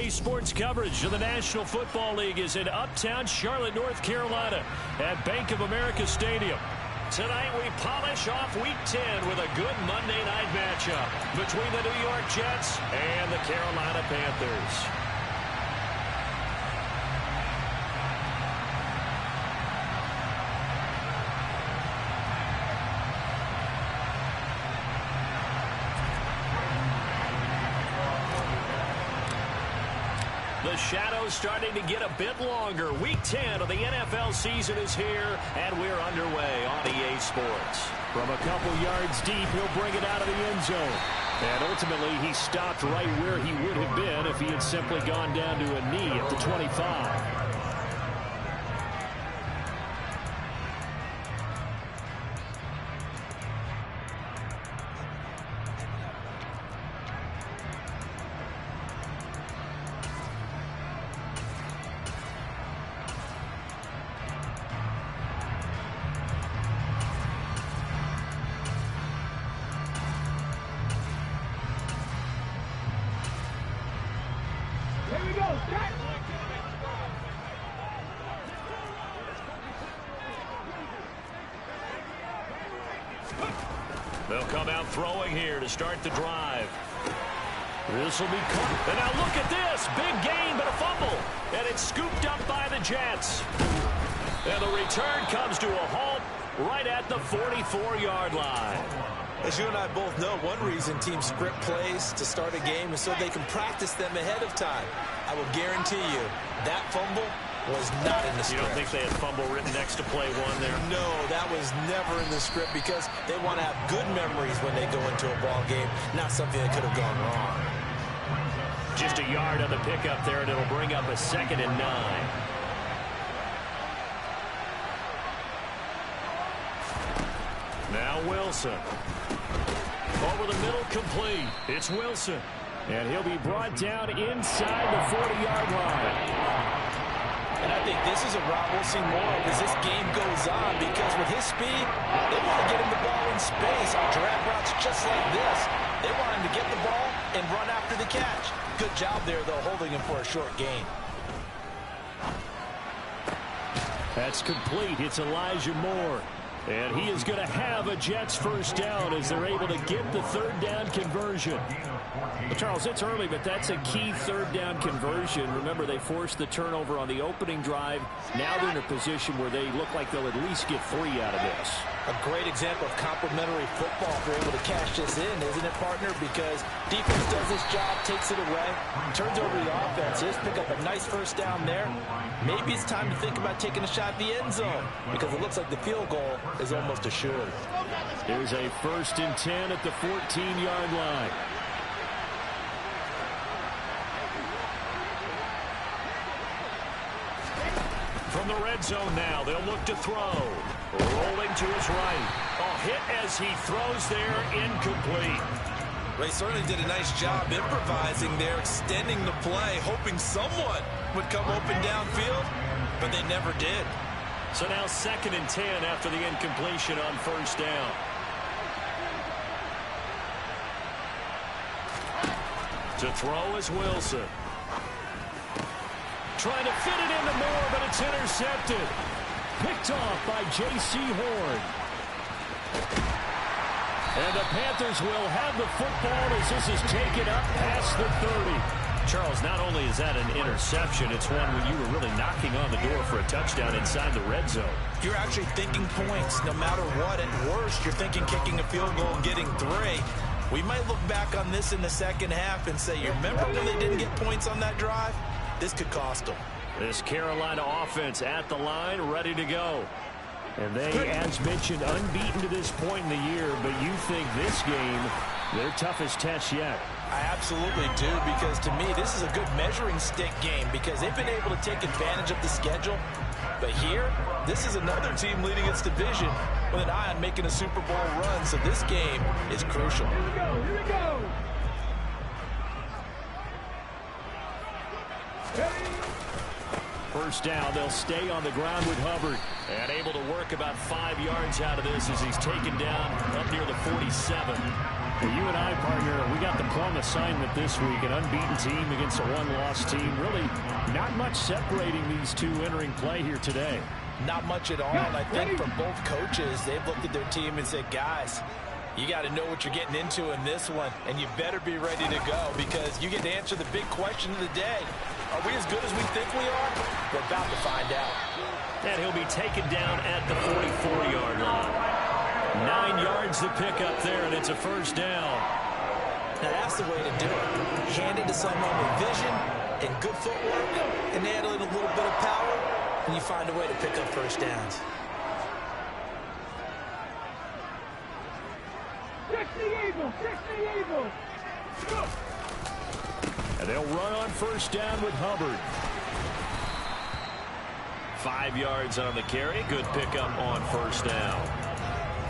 EA Sports coverage of the National Football League is in uptown Charlotte, North Carolina at Bank of America Stadium. Tonight we polish off Week 10 with a good Monday night matchup between the New York Jets and the Carolina Panthers. The shadow's starting to get a bit longer. Week 10 of the NFL season is here, and we're underway on EA Sports. From a couple yards deep, he'll bring it out of the end zone. And ultimately, he stopped right where he would have been if he had simply gone down to a knee at the 25. They'll come out throwing here to start the drive. This will be caught. And now look at this. Big gain, but a fumble. And it's scooped up by the Jets. And the return comes to a halt right at the 44-yard line. As you and I both know, one reason teams script plays to start a game is so they can practice them ahead of time. I will guarantee you that fumble was not in the script. You don't think they had fumble written next to play one there? No, that was never in the script because they want to have good memories when they go into a ball game, not something that could have gone wrong. Just a yard on the pickup there, and it'll bring up a 2nd and 9. Now Wilson. Over the middle, complete. It's Wilson. And he'll be brought down inside the 40-yard line. And I think this is a route we'll see more of as this game goes on because with his speed, they want to get him the ball in space on drag routes just like this. They want him to get the ball and run after the catch. Good job there, though, holding him for a short gain. That's complete. It's Elijah Moore. And he is going to have a Jets first down as they're able to get the 3rd down conversion. Well, Charles, it's early, but that's a key 3rd down conversion. Remember, they forced the turnover on the opening drive. Now they're in a position where they look like they'll at least get 3 out of this. A great example of complementary football if they're able to cash this in, isn't it, partner? Because defense does this job, takes it away, turns over the offenses, pick up a nice first down there. Maybe it's time to think about taking a shot at the end zone because it looks like the field goal is almost assured. There's a 1st and 10 at the 14-yard line. From the red zone now, they'll look to throw. Rolling to his right. A hit as he throws there, incomplete. They certainly did a nice job improvising there, extending the play, hoping someone would come open downfield, but they never did. So now 2nd and 10 after the incompletion on 1st down. To throw is Wilson. Trying to fit it into Moore, but it's intercepted. Picked off by J.C. Horn. And the Panthers will have the football as this is taken up past the 30. Charles, not only is that an interception, it's one when you were really knocking on the door for a touchdown inside the red zone. You're actually thinking points no matter what. At worst, you're thinking kicking a field goal and getting 3. We might look back on this in the second half and say, you remember when they didn't get points on that drive? This could cost them. This Carolina offense at the line, ready to go. And they, as mentioned, unbeaten to this point in the year, but you think this game, their toughest test yet. I absolutely do, because to me, this is a good measuring stick game because they've been able to take advantage of the schedule. But here, this is another team leading its division with an eye on making a Super Bowl run, so this game is crucial. Here we go, here we go. First down, they'll stay on the ground with Hubbard. And able to work about 5 yards out of this as he's taken down up near the 47. You and I, partner, we got the plum assignment this week. An unbeaten team against a one-loss team. Really not much separating these two entering play here today. Not much at all. And I think for both coaches, they've looked at their team and said, guys, you got to know what you're getting into in this one, and you better be ready to go because you get to answer the big question of the day. Are we as good as we think we are? We're about to find out. And he'll be taken down at the 44-yard line. 9 yards to pick up there, and it's a first down. Now, that's the way to do it. Hand it to someone with vision and good footwork, and add a little bit of power, and you find a way to pick up first downs. And they'll run on first down with Hubbard. 5 yards on the carry. Good pickup on first down.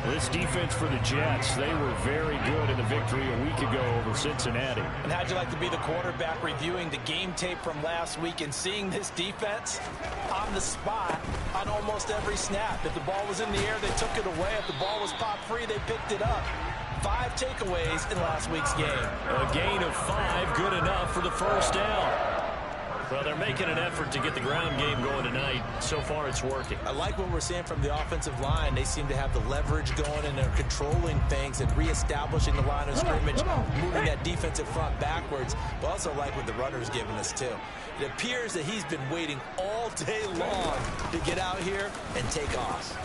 This defense for the Jets, they were very good in the victory a week ago over Cincinnati. And how'd you like to be the quarterback reviewing the game tape from last week and seeing this defense on the spot on almost every snap? If the ball was in the air, they took it away. If the ball was pop free, they picked it up. 5 takeaways in last week's game. A gain of 5, good enough for the first down. Well, they're making an effort to get the ground game going tonight. So far, it's working. I like what we're seeing from the offensive line. They seem to have the leverage going, and they're controlling things and reestablishing the line of scrimmage, moving that defensive front backwards. But also like what the runner's giving us, too. It appears that he's been waiting all day long to get out here and take off.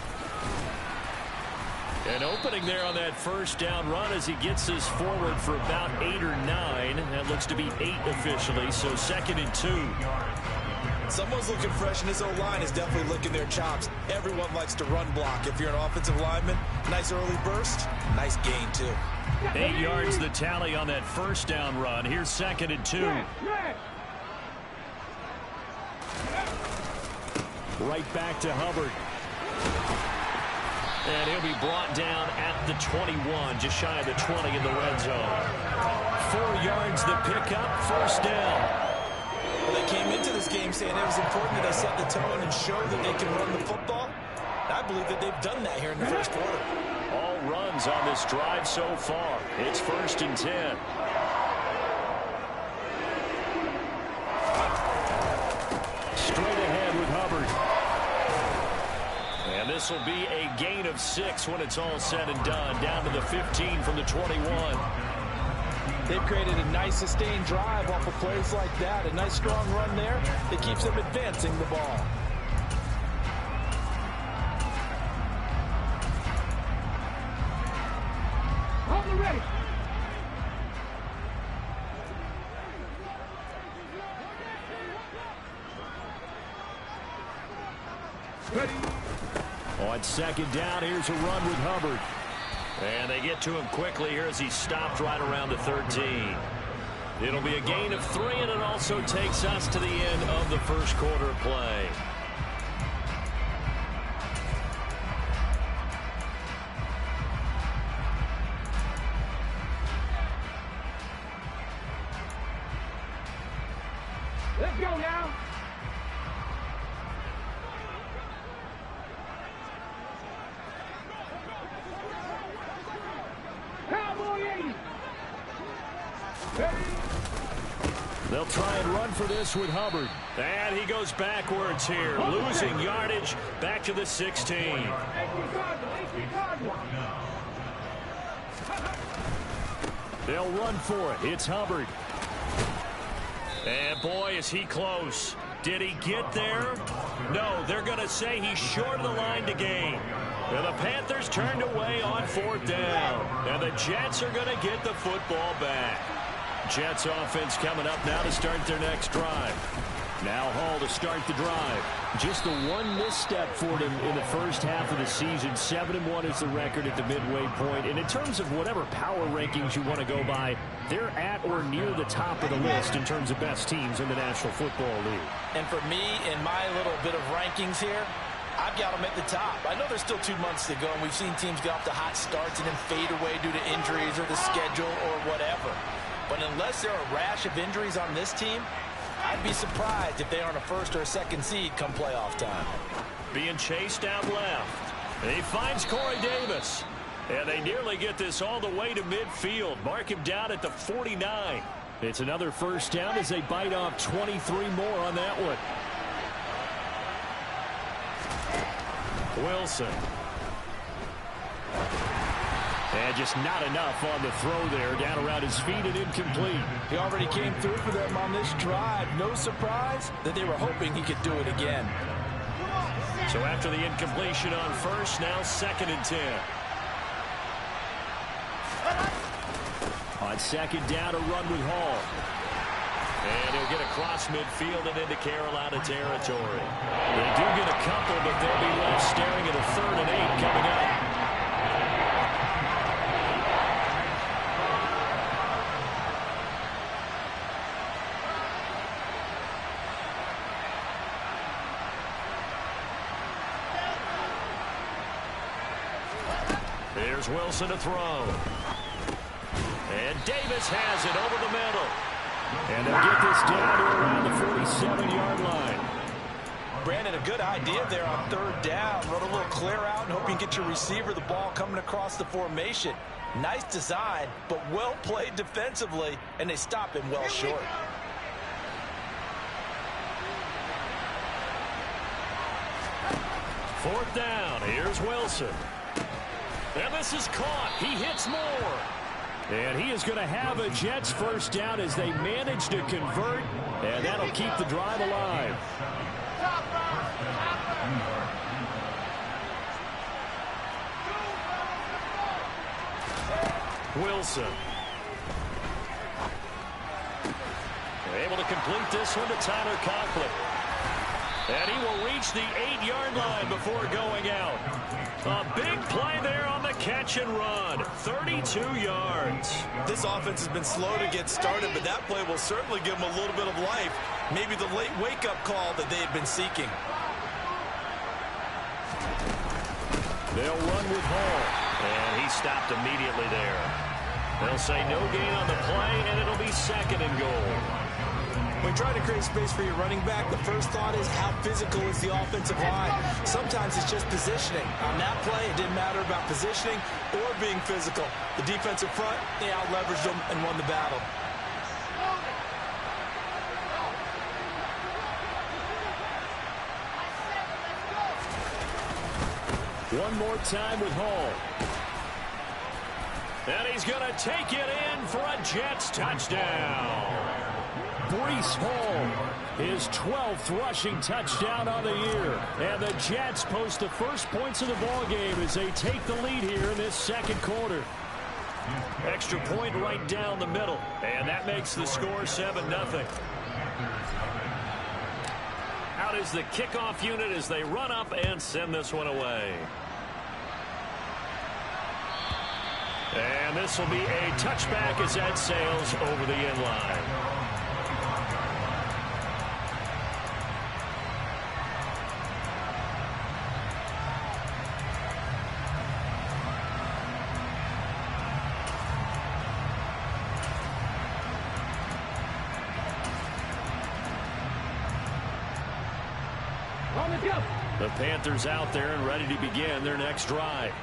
An opening there on that first down run as he gets us forward for about 8 or 9. That looks to be 8 officially, so 2nd and 2. Someone's looking fresh, and this O-line is definitely licking their chops. Everyone likes to run block. If you're an offensive lineman, nice early burst, nice gain, too. 8 yards the tally on that first down run. Here's 2nd and 2. Right back to Hubbard. And he'll be brought down at the 21, just shy of the 20 in the red zone. 4 yards the pickup, first down. Well, they came into this game saying it was important that they set the tone and show that they can run the football. I believe that they've done that here in the first quarter. All runs on this drive so far. It's 1st and 10. Straight ahead with Hubbard. And this will be a gain of 6 when it's all said and done. Down to the 15 from the 21. They've created a nice sustained drive off of plays like that. A nice strong run there that keeps them advancing the ball. Ready. On 2nd down, here's a run with Hubbard. And they get to him quickly here as he stopped right around the 13. It'll be a gain of 3, and it also takes us to the end of the first quarter play. Let's go now. They'll try and run for this with Hubbard. And he goes backwards here, losing yardage back to the 16. They'll run for it. It's Hubbard. And boy, is he close. Did he get there? No, they're going to say he's short of the line to gain. And the Panthers turned away on 4th down. And the Jets are going to get the football back. Jets offense coming up now to start their next drive. Now Hall to start the drive. Just the one misstep for them in the first half of the season. 7-1 is the record at the midway point. And in terms of whatever power rankings you want to go by, they're at or near the top of the list in terms of best teams in the National Football League. And for me, in my little bit of rankings here, I've got them at the top. I know there's still 2 months to go, and we've seen teams get off to hot starts and then fade away due to injuries or the schedule or whatever. But unless there are a rash of injuries on this team, I'd be surprised if they aren't a 1st or a 2nd seed come playoff time. Being chased out left. And he finds Corey Davis. And they nearly get this all the way to midfield. Mark him down at the 49. It's another first down as they bite off 23 more on that one. Wilson. And just not enough on the throw there. Down around his feet and incomplete. He already came through for them on this drive. No surprise that they were hoping he could do it again. So after the incompletion on first, now 2nd and 10. On 2nd down, a run with Hall. And he'll get across midfield and into Carolina territory. They do get a couple, but they'll be left staring at a 3rd and 8 coming up. Here's Wilson to throw. And Davis has it over the middle. And they'll get this down to around the 47-yard line. Brandon, a good idea there on 3rd down. Run a little clear out and hope you can get your receiver the ball coming across the formation. Nice design, but well played defensively, and they stop him well short. Fourth down. Here's Wilson. And this is caught. He hits more. And he is going to have a Jets first down as they manage to convert. And that'll keep the drive alive. Wilson. They're able to complete this one to Tyler Conklin. And he will reach the 8-yard line before going out. A big play there on the catch and run. 32 yards. This offense has been slow to get started, but that play will certainly give them a little bit of life. Maybe the late wake-up call that they had been seeking. They'll run with Hall. And he stopped immediately there. They'll say no gain on the play, and it'll be 2nd and goal. When trying to create space for your running back, the first thought is how physical is the offensive line. Sometimes it's just positioning. On that play, it didn't matter about positioning or being physical. The defensive front, they out-leveraged them and won the battle. One more time with Hall. And he's going to take it in for a Jets touchdown. Breece Hall, his 12th rushing touchdown on the year. And the Jets post the first points of the ballgame as they take the lead here in this 2nd quarter. Extra point right down the middle. And that makes the score 7-0. Out is the kickoff unit as they run up and send this one away. And this will be a touchback as that sails over the end line. The Panthers out there and ready to begin their next drive.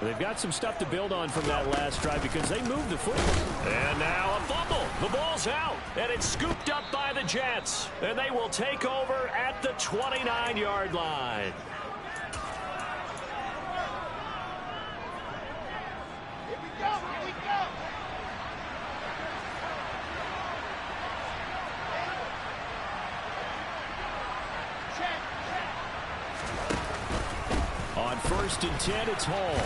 They've got some stuff to build on from that last drive because they moved the football. And now a fumble. The ball's out, and it's scooped up by the Jets. And they will take over at the 29-yard line. Here we go. Here we go. On 1st and 10, it's Hall.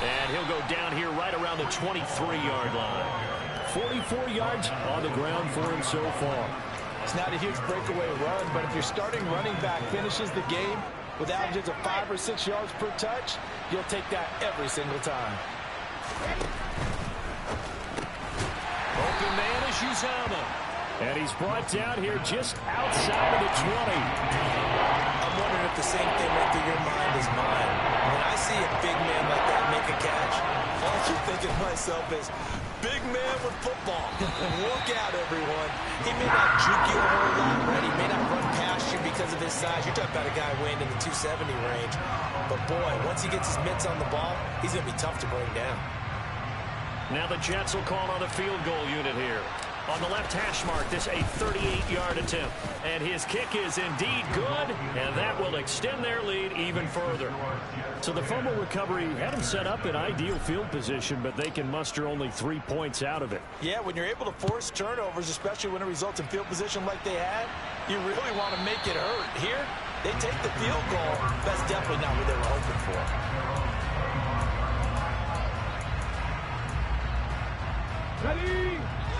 And he'll go down here right around the 23-yard line. 44 yards on the ground for him so far. It's not a huge breakaway run, but if your starting running back finishes the game with averages of 5 or 6 yards per touch, you'll take that every single time. Open man is Uzomah. And he's brought down here just outside of the 20. I'm wondering if the same thing went through your mind as mine. When I see a big man like that make a catch, all I keep thinking to myself is, big man with football. Look out, everyone. He may not juke you a whole lot, right? He may not run past you because of his size. You're talking about a guy weighing in the 270 range. But, boy, once he gets his mitts on the ball, he's going to be tough to bring down. Now the Jets will call on a field goal unit here. On the left hash mark, this a 38-yard attempt. And his kick is indeed good, and that will extend their lead even further. So the fumble recovery had them set up in ideal field position, but they can muster only 3 points out of it. Yeah, when you're able to force turnovers, especially when it results in field position like they had, you really want to make it hurt. Here, they take the field goal. That's definitely not what they were hoping for. Ready?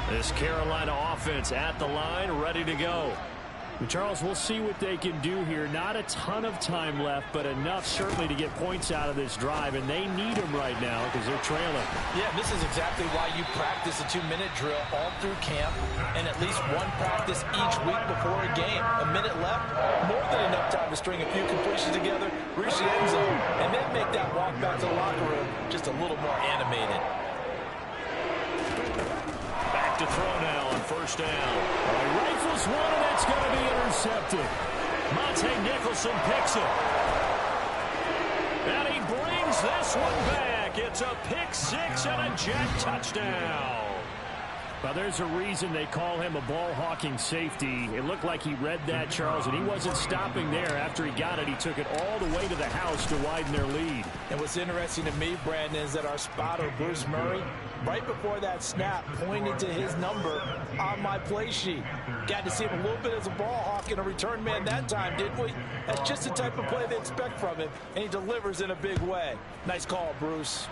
This Carolina offense at the line, ready to go. Charles, we'll see what they can do here. Not a ton of time left, but enough certainly to get points out of this drive, and they need them right now because they're trailing. Yeah, this is exactly why you practice a 2-minute drill all through camp and at least one practice each week before a game. A minute left, more than enough time to string a few completions together, reach the end zone, and then make that walk back to the locker room just a little more animated. To throw now on first down. He rifles one, and it's going to be intercepted. Monte Nicholson picks it. And he brings this one back. It's a pick six and a Jet touchdown. Well, there's a reason they call him a ball-hawking safety. It looked like he read that, Charles, and he wasn't stopping there. After he got it, he took it all the way to the house to widen their lead. And what's interesting to me, Brandon, is that our spotter, Bruce Murray, right before that snap, pointed to his number on my play sheet. Got to see him a little bit as a ball hawk and a return man that time, didn't we? That's just the type of play they expect from him, and he delivers in a big way. Nice call, Bruce.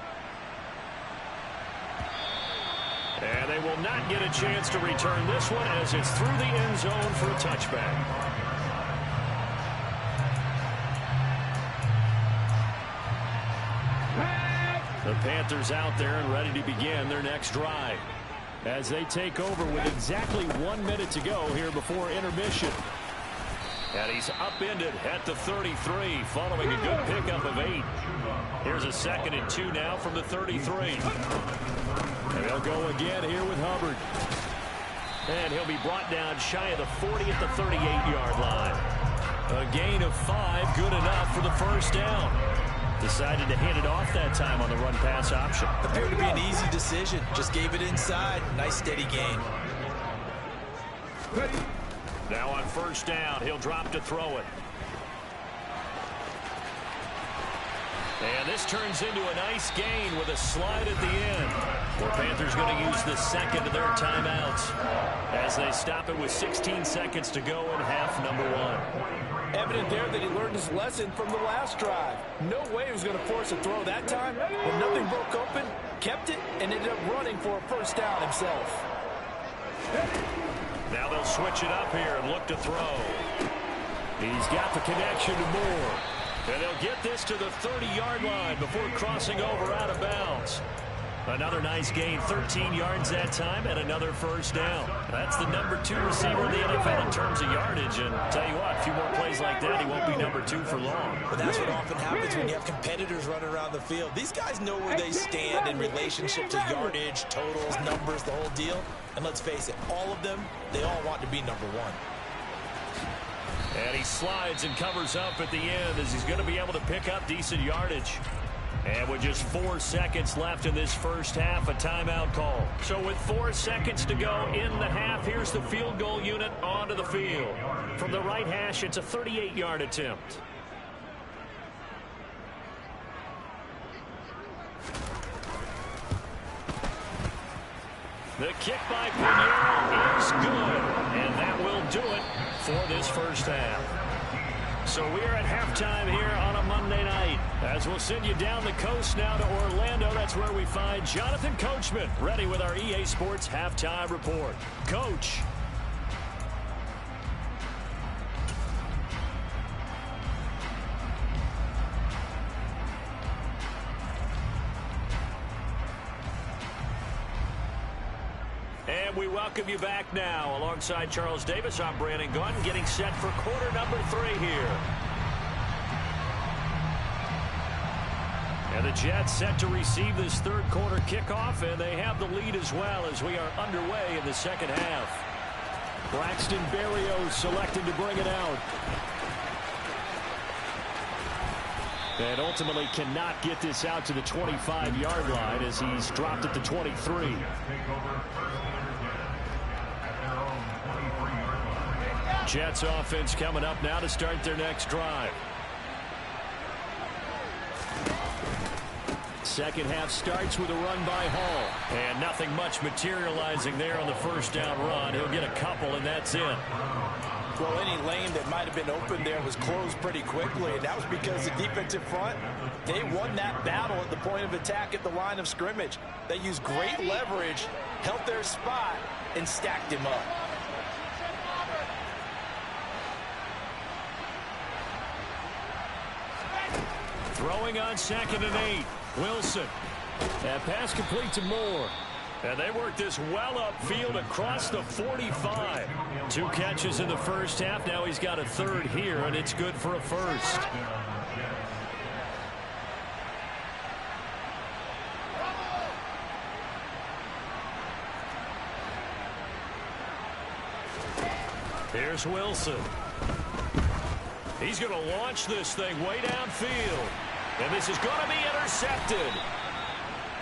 And they will not get a chance to return this one as it's through the end zone for a touchback. The Panthers out there and ready to begin their next drive as they take over with exactly 1 minute to go here before intermission. And he's upended at the 33 following a good pickup of 8. Here's a 2nd and 2 now from the 33. And they'll go again here with Hubbard. And he'll be brought down shy of the 40 at the 38-yard line. A gain of 5, good enough for the first down. Decided to hand it off that time on the run-pass option. Appeared to be an easy decision. Just gave it inside. Nice steady gain. Now on first down, he'll drop to throw it. And this turns into a nice gain with a slide at the end. The Panthers going to use the second of their timeouts as they stop it with 16 seconds to go in half number 1. Evident there that he learned his lesson from the last drive. No way he was going to force a throw that time. When nothing broke open, kept it, and ended up running for a first down himself. Now they'll switch it up here and look to throw. He's got the connection to Moore. And they'll get this to the 30-yard line before crossing over out of bounds. Another nice gain, 13 yards that time, and another first down. That's the number 2 receiver in the NFL in terms of yardage. And tell you what, a few more plays like that, he won't be number 2 for long. But that's what often happens when you have competitors running around the field. These guys know where they stand in relationship to yardage, totals, numbers, the whole deal. And let's face it, all of them, they all want to be number 1. And he slides and covers up at the end as he's going to be able to pick up decent yardage. And with just 4 seconds left in this first half, a timeout call. So with 4 seconds to go in the half, here's the field goal unit onto the field. From the right hash, it's a 38-yard attempt. The kick by Pinheiro is good, and that will do it for this first half. So we're at halftime here on a Monday night. As we'll send you down the coast now to Orlando, that's where we find Jonathan Coachman, ready with our EA Sports Halftime Report. Coach. And we welcome you back now. Alongside Charles Davis, I'm Brandon Gaudin, getting set for quarter number 3 here. And the Jets set to receive this third quarter kickoff, and they have the lead as well as we are underway in the second half. Braxton Berrios selected to bring it out. And ultimately cannot get this out to the 25-yard line as he's dropped at the 23. Jets offense coming up now to start their next drive. Second half starts with a run by Hall. And nothing much materializing there on the first down run. He'll get a couple, and that's it. Well, any lane that might have been open there was closed pretty quickly, and that was because the defensive front, they won that battle at the point of attack at the line of scrimmage. They used great leverage, held their spot, and stacked him up. Throwing on 2nd and 8. Wilson. That pass complete to Moore. And they work this well upfield across the 45. 2 catches in the first half. Now he's got a third here, and it's good for a first. Here's Wilson. He's going to launch this thing way downfield. And this is going to be intercepted.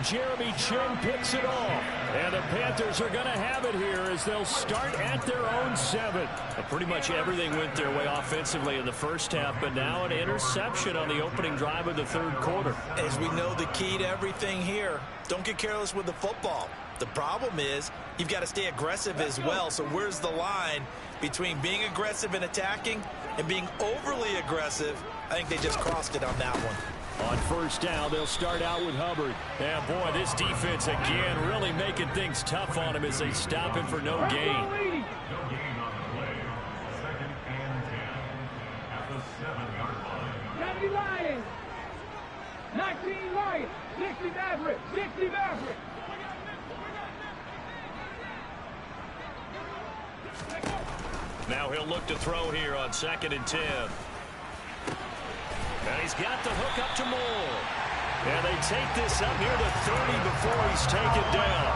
Jeremy Chinn picks it off. And the Panthers are going to have it here as they'll start at their own 7. Pretty much everything went their way offensively in the first half, but now an interception on the opening drive of the third quarter. As we know, the key to everything here, don't get careless with the football. The problem is you've got to stay aggressive as well. So where's the line between being aggressive and attacking and being overly aggressive? I think they just crossed it on that one. On first down, they'll start out with Hubbard. And, boy, this defense, again, really making things tough on him as they stop him for no gain. Lions. 19 Lions. 60 Maverick. 60 Maverick. Now he'll look to throw here on 2nd and 10. And he's got the hook up to Moore. And they take this up near the 30 before he's taken down.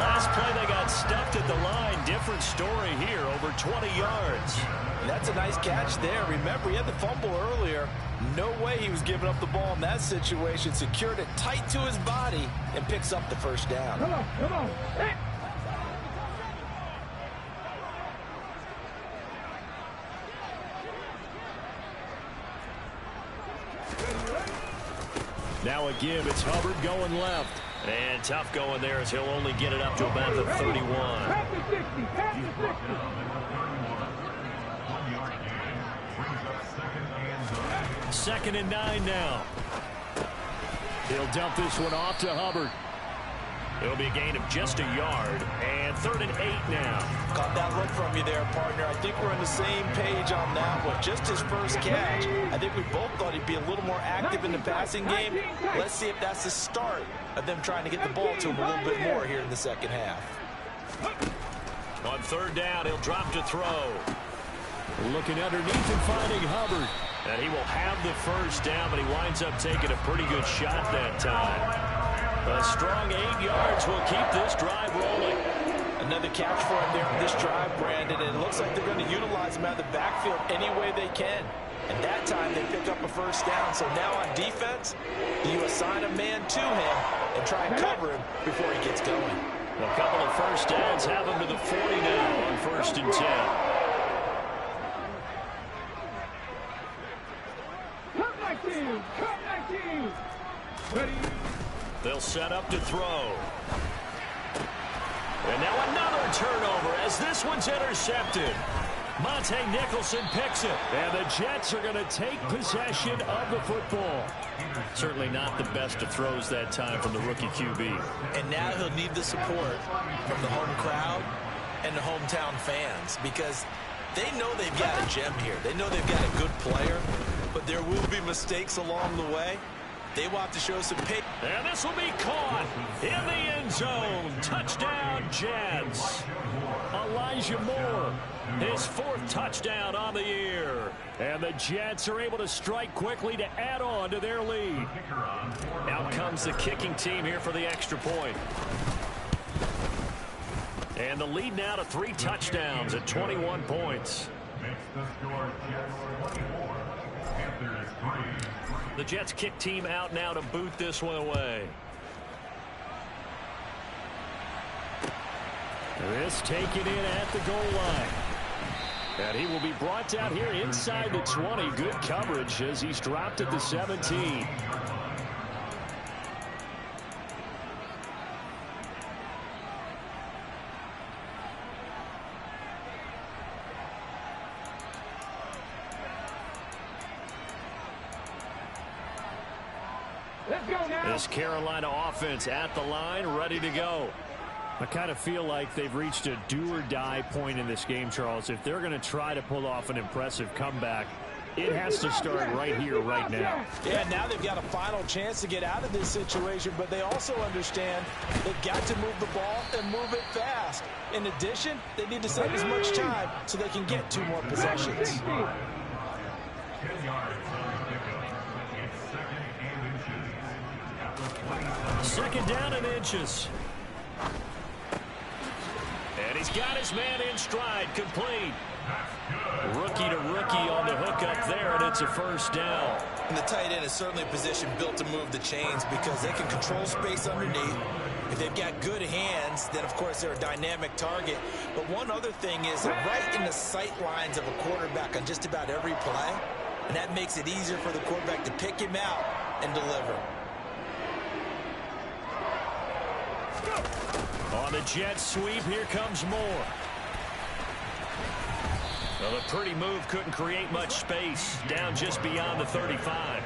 Last play they got stuffed at the line. Different story here, over 20 yards. And that's a nice catch there. Remember, he had the fumble earlier. No way he was giving up the ball in that situation. Secured it tight to his body and picks up the first down. Come on, come on. Hey. Now a give. It's Hubbard going left. And tough going there as he'll only get it up to about the 31. Pass the 60. Pass the 60. 2nd and 9 now. He'll dump this one off to Hubbard. It'll be a gain of just a yard. And 3rd and 8 now. Caught that look from you there, partner. I think we're on the same page on that one. Just his first catch. I think we both thought he'd be a little more active in the passing game. Let's see if that's the start of them trying to get the ball to him a little bit more here in the second half. On 3rd down, he'll drop to throw. Looking underneath and finding Hubbard. And he will have the first down, but he winds up taking a pretty good shot that time. A strong 8 yards will keep this drive rolling. Another catch for him there on this drive, Brandon, and it looks like they're going to utilize him out of the backfield any way they can. And that time they pick up a first down. So now on defense, you assign a man to him and try and cover him before he gets going. A couple of first downs have him to the 40 now on 1st and 10. Come back team. Come back team. Ready. They'll set up to throw. And now another turnover as this one's intercepted. Monte Nicholson picks it. And the Jets are going to take possession of the football. Certainly not the best of throws that time from the rookie QB. And now he'll need the support from the home crowd and the hometown fans because they know they've got a gem here. They know they've got a good player, but there will be mistakes along the way. They will have to show some pace. And this will be caught in the end zone. Touchdown, Jets. Elijah Moore, his 4th touchdown on the year. And the Jets are able to strike quickly to add on to their lead. Out comes the kicking team here for the extra point. And the lead now to 3 touchdowns at 21 points. The Jets kick team out now to boot this one away. This taken in at the goal line. And he will be brought down here inside the 20. Good coverage as he's dropped at the 17. Let's go now. This Carolina offense at the line, ready to go. I kind of feel like they've reached a do-or-die point in this game, Charles. If they're going to try to pull off an impressive comeback, it has to start right here, right now. Yeah, now they've got a final chance to get out of this situation, but they also understand they've got to move the ball and move it fast. In addition, they need to save as much time so they can get 2 more possessions. Second down and inches. And he's got his man in stride, complete. Rookie to rookie on the hook up there, and it's a first down. And the tight end is certainly a position built to move the chains because they can control space underneath. If they've got good hands, then of course they're a dynamic target. But one other thing is they're right in the sight lines of a quarterback on just about every play. And that makes it easier for the quarterback to pick him out and deliver. On the Jets sweep, here comes Moore. Well, a pretty move couldn't create much space. Down just beyond the 35.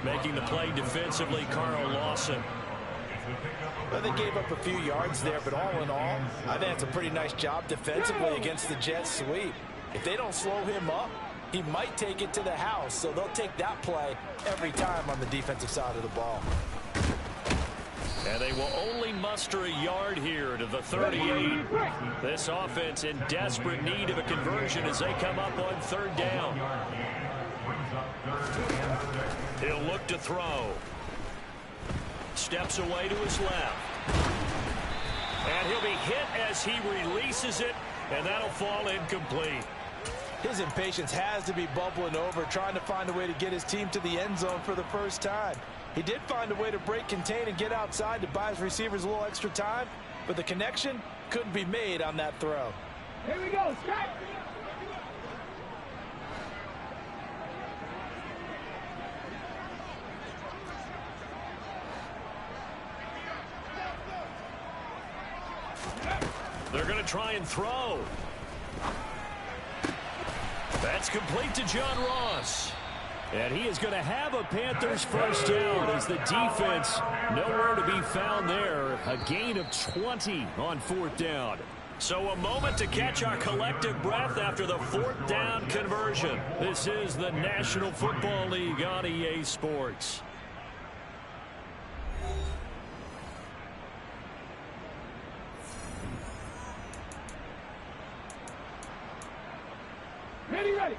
Making the play defensively, Carl Lawson. Well, they gave up a few yards there, but all in all, I think it's a pretty nice job defensively against the Jets sweep. If they don't slow him up, he might take it to the house, so they'll take that play every time on the defensive side of the ball. And they will only muster a yard here to the 38. This offense in desperate need of a conversion as they come up on 3rd down. He'll look to throw. Steps away to his left. And he'll be hit as he releases it, and that'll fall incomplete. His impatience has to be bubbling over, trying to find a way to get his team to the end zone for the first time. He did find a way to break contain and get outside to buy his receivers a little extra time, but the connection couldn't be made on that throw. Here we go, strike. They're going to try and throw. That's complete to John Ross. And he is going to have a Panthers first down as the defense nowhere to be found there. A gain of 20 on 4th down. So a moment to catch our collective breath after the 4th down conversion. This is the National Football League on EA Sports. Ready, ready.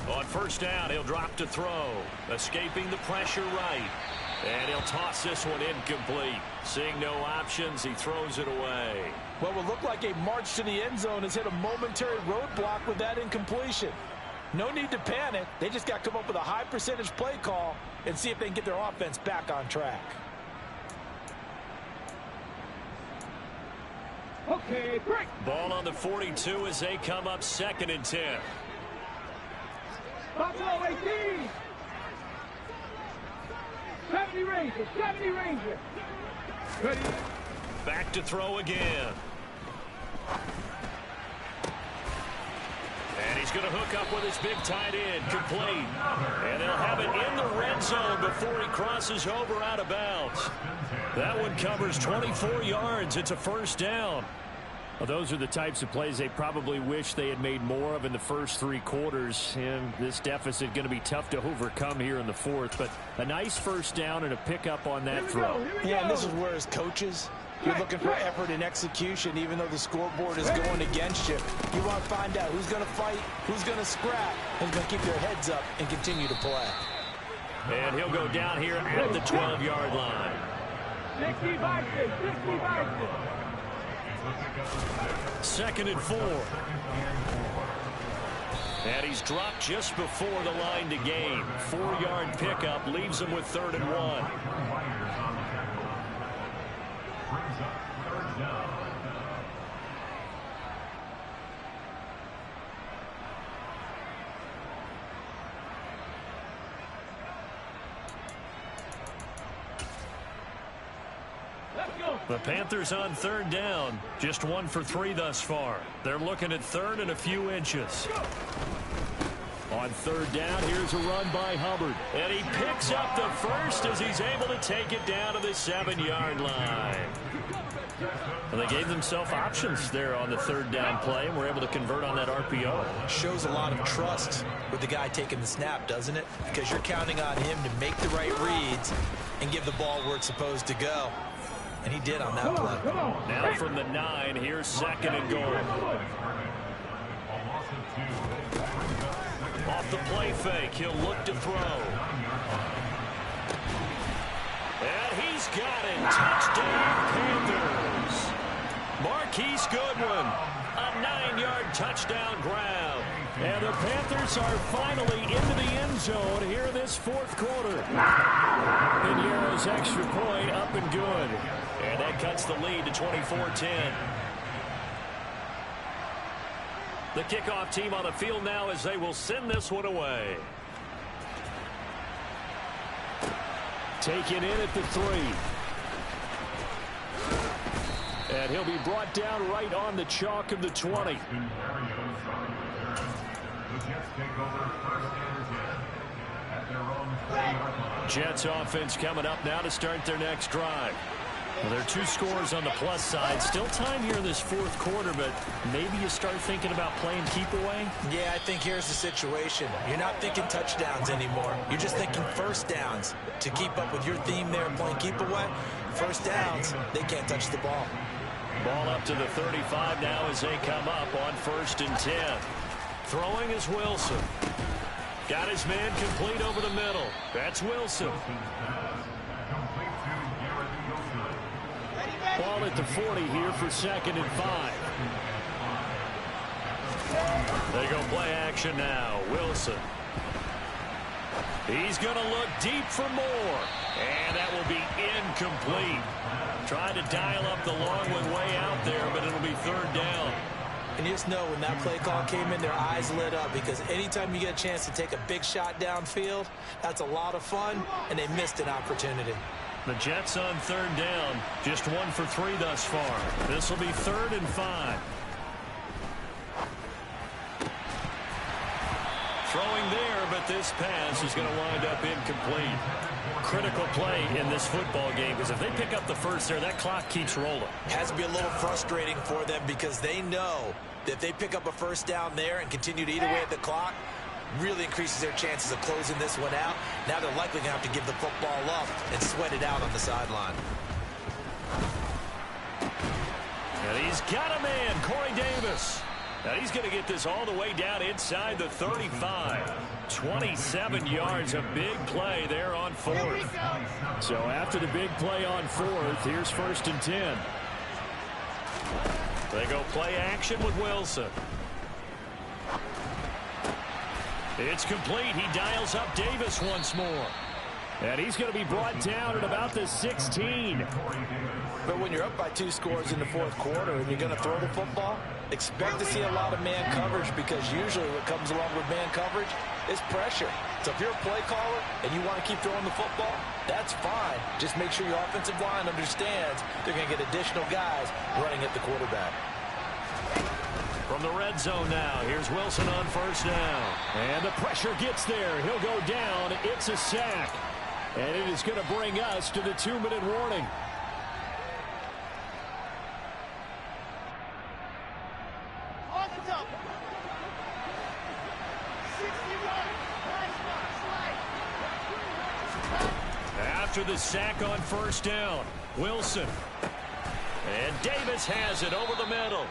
On 1st down, he'll drop to throw. Escaping the pressure right. And he'll toss this one incomplete. Seeing no options, he throws it away. What will look like a march to the end zone has hit a momentary roadblock with that incompletion. No need to panic. They just got to come up with a high percentage play call and see if they can get their offense back on track. Okay, break. Ball on the 42 as they come up 2nd and 10. Buffalo 18. 70 Ranger, 70 Ranger. Ready. Back to throw again. And he's going to hook up with his big tight end, complete. And they'll have it in the red zone before he crosses over out of bounds. That one covers 24 yards. It's a first down. Well, those are the types of plays they probably wish they had made more of in the first 3 quarters. And this deficit going to be tough to overcome here in the fourth. But a nice first down and a pickup on that throw. Yeah, and this is where as coaches, you're looking for effort and execution, even though the scoreboard is going against you. You want to find out who's going to fight, who's going to scrap, who's going to keep their heads up and continue to play. And he'll go down here at the 12-yard line. 60 boxes, 60 boxes. 2nd and 4. And he's dropped just before the line to gain. 4-yard pickup leaves him with 3rd and 1. The Panthers on 3rd down. Just 1 for 3 thus far. They're looking at 3rd and a few inches. On 3rd down, here's a run by Hubbard. And he picks up the first as he's able to take it down to the 7-yard line. Well, they gave themselves options there on the 3rd down play and were able to convert on that RPO. Shows a lot of trust with the guy taking the snap, doesn't it? Because you're counting on him to make the right reads and give the ball where it's supposed to go. And he did on that play. Now from the 9, here's 2nd and goal. Off the play fake, he'll look to throw. And he's got it. Touchdown, Panthers. Marquise Goodwin, a 9-yard touchdown grab. And the Panthers are finally into the end zone here in this 4th quarter. Pinheiro's extra point up and good. And that cuts the lead to 24-10. The kickoff team on the field now as they will send this one away. Taken in at the 3. And he'll be brought down right on the chalk of the 20. Jets offense coming up now to start their next drive. Well, there are 2 scores on the plus side. Still time here in this 4th quarter, but maybe you start thinking about playing keep away? Yeah, I think here's the situation. You're not thinking touchdowns anymore. You're just thinking first downs. To keep up with your theme there playing keep away, first downs, they can't touch the ball. Ball up to the 35 now as they come up on 1st and 10. Throwing is Wilson. Got his man complete over the middle. That's Wilson. Ball at the 40 here for 2nd and 5. They go play action now. Wilson. He's going to look deep for more. And that will be incomplete. Trying to dial up the long one way out there, but it'll be 3rd down. And you just know when that play call came in, their eyes lit up because anytime you get a chance to take a big shot downfield, that's a lot of fun, and they missed an opportunity. The Jets on 3rd down, just 1 for 3 thus far. This will be 3rd and 5. Throwing there, but this pass is going to wind up incomplete. Critical play in this football game because if they pick up the first there, that clock keeps rolling. Has to be a little frustrating for them because they know that if they pick up a first down there and continue to eat away at the clock, really increases their chances of closing this one out. Now they're likely going to have to give the football up and sweat it out on the sideline. And he's got a man, Corey Davis. Now he's going to get this all the way down inside the 35. 27 yards, a big play there on 4th. So after the big play on 4th, here's 1st and 10. They go play action with Wilson. It's complete. He dials up Davis once more. And he's going to be brought down at about the 16. But when you're up by 2 scores in the 4th quarter and you're going to throw the football, expect to see a lot of man coverage because usually what comes along with man coverage is pressure. So if you're a play caller and you want to keep throwing the football, that's fine. Just make sure your offensive line understands they're going to get additional guys running at the quarterback. From the red zone now, here's Wilson on 1st down. And the pressure gets there. He'll go down. It's a sack. And it is going to bring us to the 2-minute warning. after the sack on first down. Wilson. And Davis has it over the middle.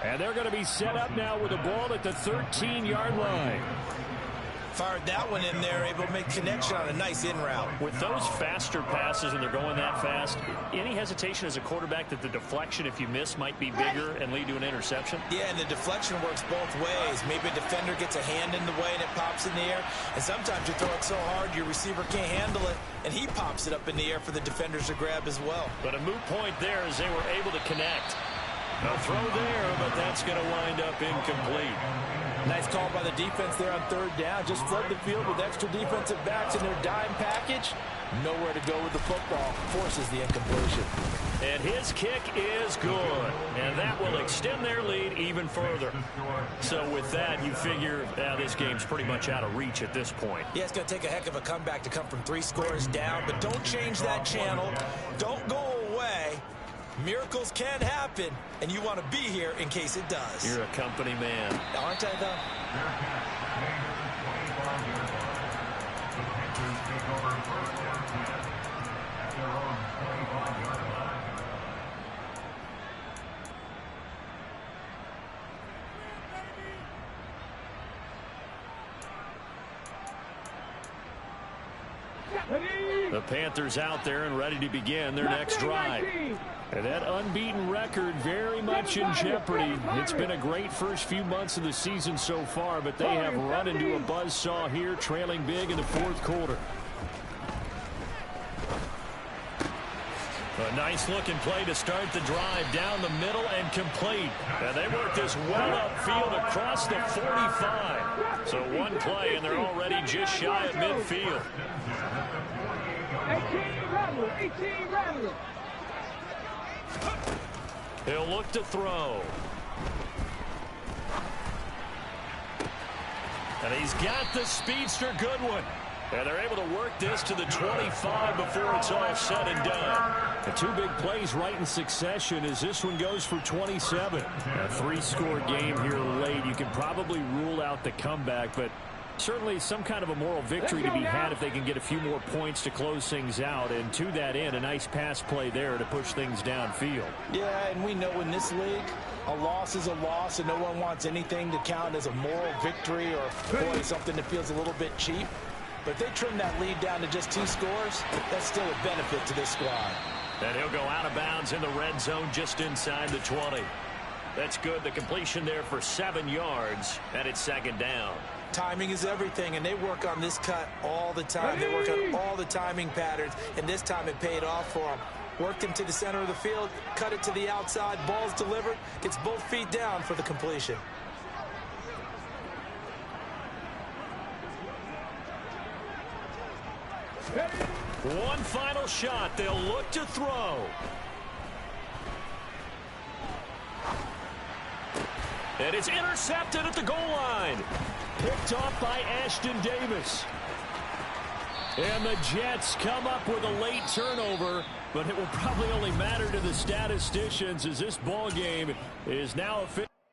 And they're going to be set up now with the ball at the 13-yard line. Fired that one in there, able to make connection on a nice in route. With those faster passes and they're going that fast, any hesitation as a quarterback that the deflection, if you miss, might be bigger and lead to an interception? Yeah, and the deflection works both ways. Maybe a defender gets a hand in the way and it pops in the air. And sometimes you throw it so hard your receiver can't handle it, and he pops it up in the air for the defenders to grab as well. But a moot point there as they were able to connect. A throw there, but that's going to wind up incomplete. Nice call by the defense there on third down. Just flood the field with extra defensive backs in their dime package. Nowhere to go with the football. Forces the incompletion. And his kick is good. And that will extend their lead even further. So with that, you figure this game's pretty much out of reach at this point. Yeah, it's going to take a heck of a comeback to come from 3 scores down. But don't change that channel. Don't go away. Miracles can happen, and you want to be here in case it does. You're a company man. Aren't I, though? The Panthers out there and ready to begin their next drive. And that unbeaten record very much in jeopardy. It's been a great first few months of the season so far, but they have run into a buzzsaw here, trailing big in the fourth quarter. A nice-looking play to start the drive down the middle and complete. And they work this well upfield across the 45. So one play, and they're already just shy of midfield. 18 Rattler. He'll look to throw. And he's got the speedster Goodwin. And they're able to work this to the 25 before it's all said and done. The 2 big plays right in succession as this one goes for 27. A 3-score game here late. You can probably rule out the comeback, but certainly some kind of a moral victory to be had if they can get a few more points to close things out. And to that end, a nice pass play there to push things downfield. Yeah, and we know in this league, a loss is a loss, and no one wants anything to count as a moral victory or something that feels a little bit cheap. But if they trim that lead down to just 2 scores, that's still a benefit to this squad. And he'll go out of bounds in the red zone just inside the 20. That's good. The completion there for 7 yards, and it's second down. Timing is everything, and they work on this cut all the time. They work on all the timing patterns, and this time it paid off for them. Worked him to the center of the field, cut it to the outside, ball's delivered, gets both feet down for the completion. One final shot. They'll look to throw. And it's intercepted at the goal line. Picked off by Ashton Davis. And the Jets come up with a late turnover, but it will probably only matter to the statisticians as this ball game is now official.